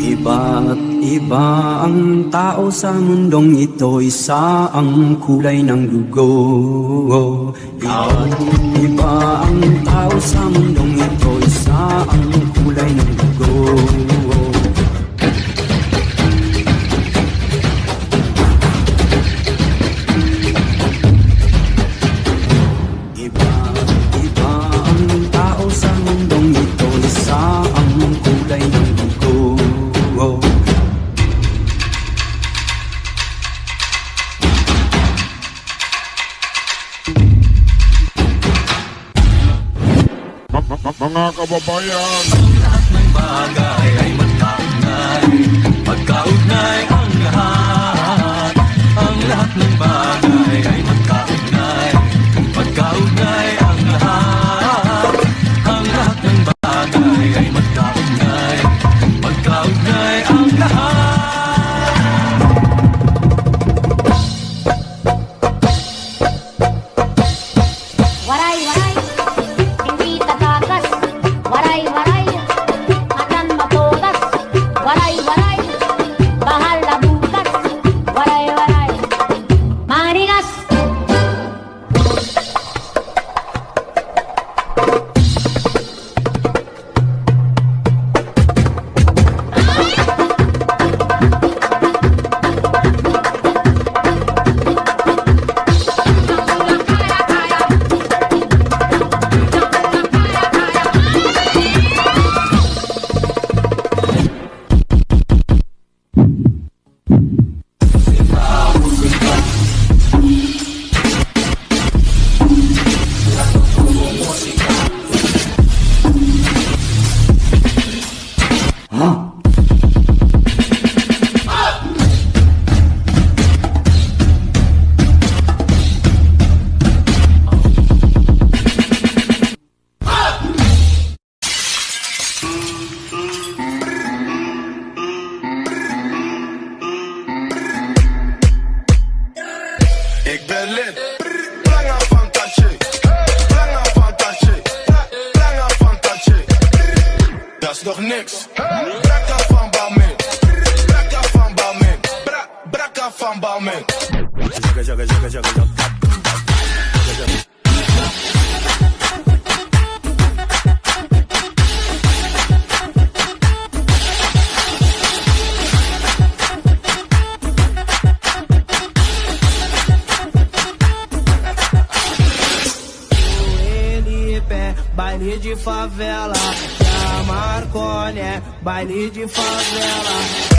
Iba't iba ang tao sa mundong ito, isa ang kulay ng dugo. Iba't iba ang tao sa mundong ito, isa ang kulay ng dugo. Iba't iba ang tao sa mundong ito, isa ang kulay ng dugo. Mga kababayan, lahat ng bagay ay magkaugnay. Magkaugnay ang lahat. Ang lahat ng bagay ay magkaugnay. Magkaugnay ang lahat. Ang lahat ng bagay ay magkaugnay. Magkaugnay ang lahat. Waray, waray, hindi tatakas. Waray, waray, akan matodas. Waray, waray, bahal na bukas. Waray, waray, manigas. ik ben lid. Langer van Tachi. Langer van Tachi. Langer van Tachi. Dat is nog niks. Brakka van Balmin. Brakka van Balmin. Brakka van Balmin. Jaga, jaga, jaga, jaga, jaga. Baile de favela, da Marconi, baile de favela.